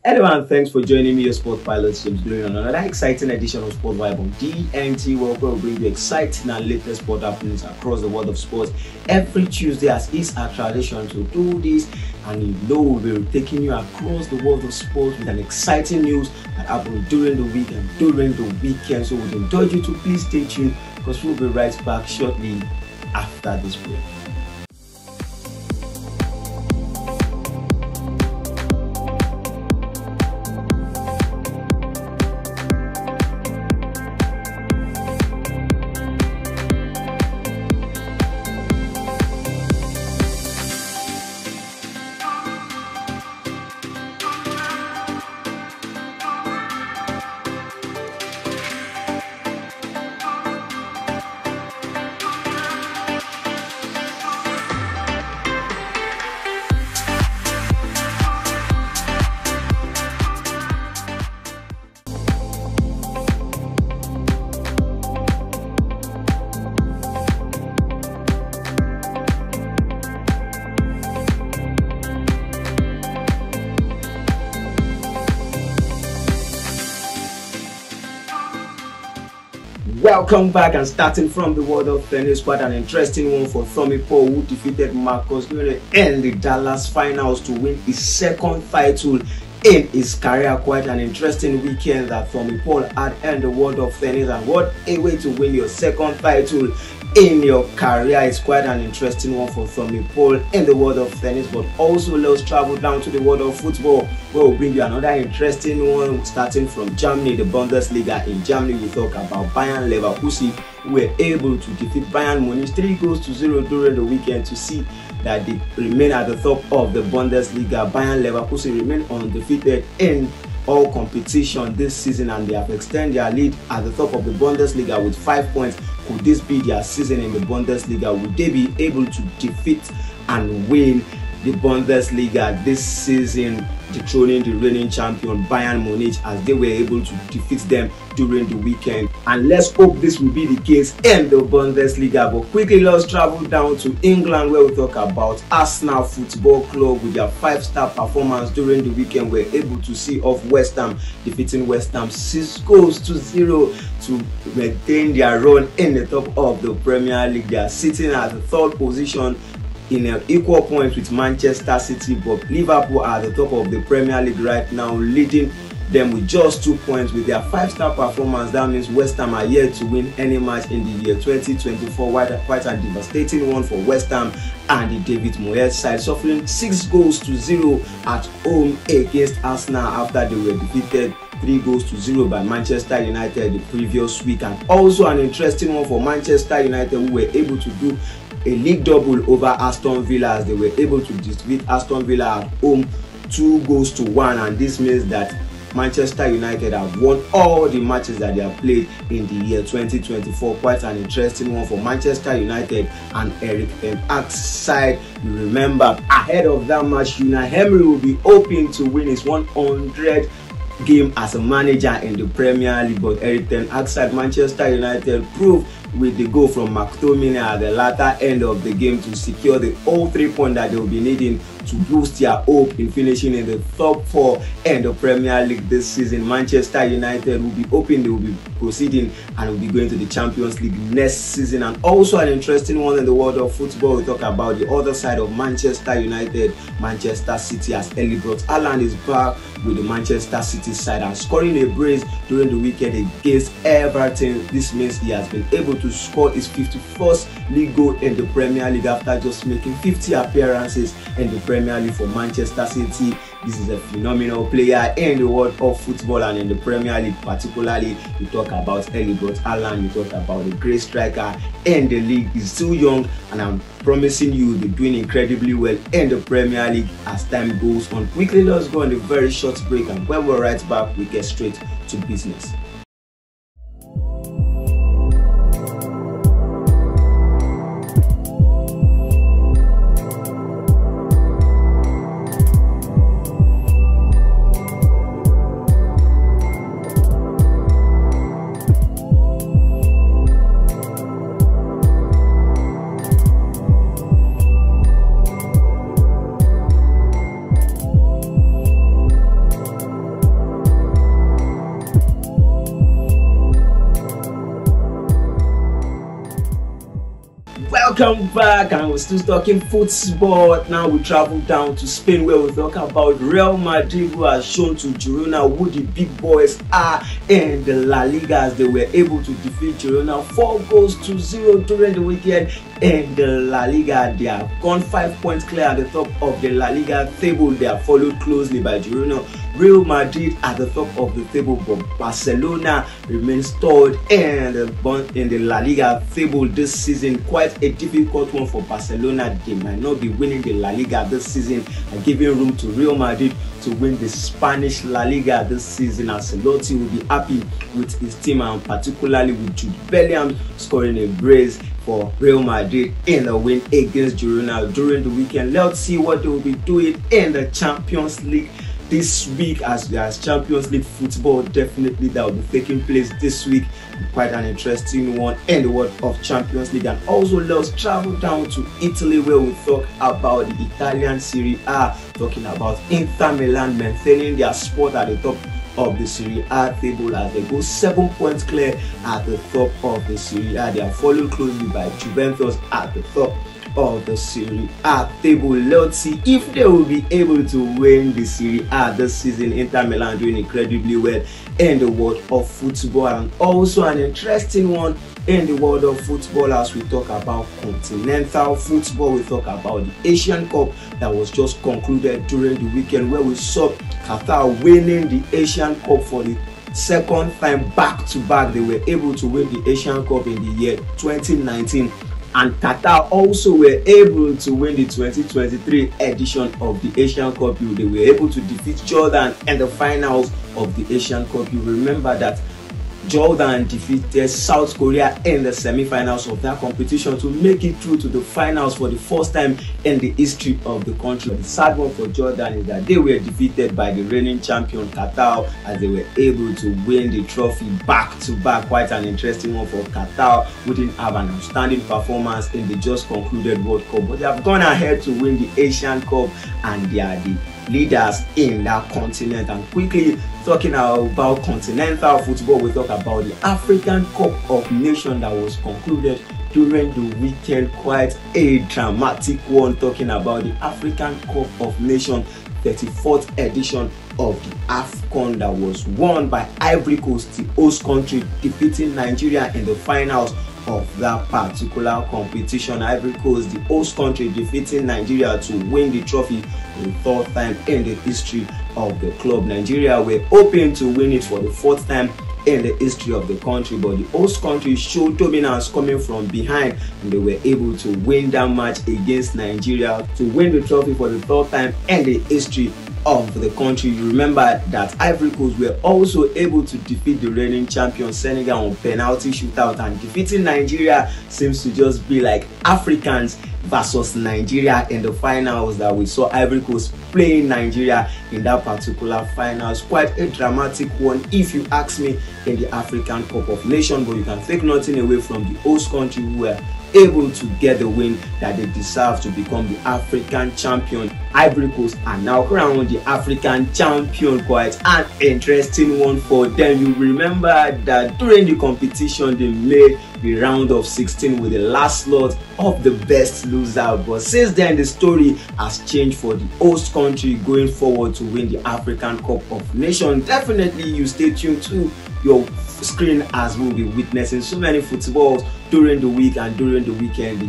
Hello and thanks for joining me, your sport pilot James, doing another exciting edition of Sport Vibe on DNT, where we'll bring you exciting and latest sport happenings across the world of sports every Tuesday, as is our tradition to do this. And you know we'll be taking you across the world of sports with an exciting news that happened during the week and during the weekend. So we'd encourage you to please stay tuned, because we'll be right back shortly after this break. Welcome back, and starting from the world of tennis, quite an interesting one for Tommy Paul, who defeated Marcus Newell in the Dallas finals to win his second title in his career. Quite an interesting weekend that Tommy Paul had in the world of tennis, and what a way to win your second title in your career. It's quite an interesting one for Tommy Paul in the world of tennis. But also let's travel down to the world of football, where we'll bring you another interesting one, starting from Germany, the Bundesliga. In Germany, we talk about Bayern Leverkusen, who were able to defeat Bayern Munich 3-0 during the weekend to see that they remain at the top of the Bundesliga. Bayern Leverkusen remain undefeated in all competition this season, and they have extended their lead at the top of the Bundesliga with 5 points. Could this be their season in the Bundesliga? Would they be able to defeat and win the Bundesliga this season, dethroning the reigning champion Bayern Munich, as they were able to defeat them during the weekend? And let's hope this will be the case in the Bundesliga. But quickly, let's travel down to England, where we talk about Arsenal Football Club. With their 5-star performance during the weekend, we're able to see off West Ham, defeating West Ham 6-0 to maintain their run in the top of the Premier League. They are sitting at the third position in an equal point with Manchester City, but Liverpool are at the top of the Premier League right now, leading them with just 2 points. With their 5-star performance, that means West Ham are yet to win any match in the year 2024. Quite a devastating one for West Ham and the David Moyes side, suffering 6-0 at home against Arsenal after they were defeated 3-0 by Manchester United the previous week. And also an interesting one for Manchester United, who were able to do a league double over Aston Villa, as they were able to defeat Aston Villa at home 2-1, and this means that Manchester United have won all the matches that they have played in the year 2024. Quite an interesting one for Manchester United and Erik ten Hag's side. You remember, ahead of that match, Unai Emery will be hoping to win his 100th game as a manager in the Premier League, but Erik ten Hag's side, Manchester United, proved with the goal from McTominay at the latter end of the game to secure the all 3 points that they will be needing to boost their hope in finishing in the top 4 in the Premier League this season. Manchester United will be hoping they will be proceeding and will be going to the Champions League next season. And also an interesting one in the world of football, we talk about the other side of Manchester United, Manchester City, as Erling Haaland is back with the Manchester City side and scoring a brace during the weekend against Everton. This means he has been able to score his 51st league goal in the Premier League after just making 50 appearances in the Premier League for Manchester City. This is a phenomenal player in the world of football, and in the Premier League particularly. You talk about Erling Haaland, you talk about a great striker in the league. He's still young, and I'm promising you will be doing incredibly well in the Premier League as time goes on. Quickly, let's go on a very short break, and when we're right back, we get straight to business. Welcome back, and we're still talking football. Now we travel down to Spain, where we talk about Real Madrid, who has shown to Girona who the big boys are in the La Liga, as they were able to defeat Girona 4-0 during the weekend in the La Liga. They have gone 5 points clear at the top of the La Liga table. They are followed closely by Girona. Real Madrid at the top of the table, but Barcelona remains third in the La Liga table this season. Quite a difficult one for Barcelona. They might not be winning the La Liga this season and giving room to Real Madrid to win the Spanish La Liga this season. Ancelotti will be happy with his team, and particularly with Jude Bellingham scoring a brace for Real Madrid in a win against Girona during the weekend. Let's see what they will be doing in the Champions League this week, as there's Champions League football definitely that will be taking place this week. Quite an interesting one in the world of Champions League. And also let's travel down to Italy, where we talk about the Italian Serie A, talking about Inter Milan maintaining their spot at the top of the Serie A table as they go 7 points clear at the top of the Serie A. They are followed closely by Juventus at the top of the Serie A table. Let's see if they will be able to win the Serie A this season. Inter Milan doing incredibly well in the world of football. And also an interesting one in the world of football, as we talk about continental football, we talk about the Asian Cup that was just concluded during the weekend, where we saw Qatar winning the Asian Cup for the second time back to back. They were able to win the Asian Cup in the year 2019. And Qatar also were able to win the 2023 edition of the Asian Cup. They were able to defeat Jordan in the finals of the Asian Cup. You remember that Jordan defeated South Korea in the semi-finals of that competition to make it through to the finals for the first time in the history of the country. The sad one for Jordan is that they were defeated by the reigning champion Qatar, as they were able to win the trophy back to back. Quite an interesting one for Qatar, who didn't have an outstanding performance in the just concluded World Cup, but they have gone ahead to win the Asian Cup, and they are the leaders in that continent. And quickly talking about continental football, we talk about the African Cup of Nations that was concluded during the weekend. Quite a dramatic one, talking about the African Cup of Nations 34th edition of the AFCON, that was won by Ivory Coast, the host country, defeating Nigeria in the finals of that particular competition. Ivory Coast, the host country, defeating Nigeria to win the trophy for the third time in the history of the club. Nigeria were hoping to win it for the fourth time in the history of the country, but the host country showed dominance coming from behind, and they were able to win that match against Nigeria to win the trophy for the third time in the history of the country. You remember that Ivory Coast were also able to defeat the reigning champion Senegal on penalty shootout, and defeating Nigeria seems to just be like Africans versus Nigeria in the finals, that we saw Ivory Coast playing Nigeria in that particular finals. Quite a dramatic one, if you ask me, in the African Cup of Nations, but you can take nothing away from the host country, who were able to get the win that they deserve to become the African champion. Ivory Coast are now crowned the African champion. Quite an interesting one for them. You remember that during the competition they made the round of 16 with the last slot of the best loser, but since then the story has changed for the host country going forward to win the African Cup of Nations. Definitely you stay tuned to your screen, as we'll be witnessing so many footballs during the week and during the weekend.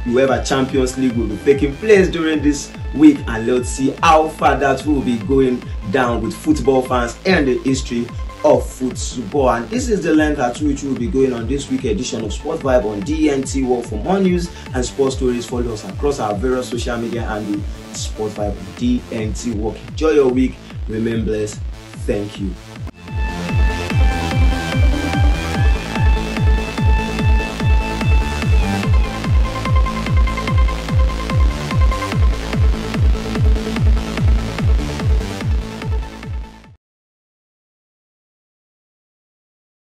The UEFA Champions League will be taking place during this week, and let's see how far that will be going down with football fans and the history of football. And this is the length at which we'll be going on this week edition of Sport Vibe on DNT World. For more news and sports stories, follow us across our various social media and Sport Vibe on DNT World. Enjoy your week, remain blessed. Thank you.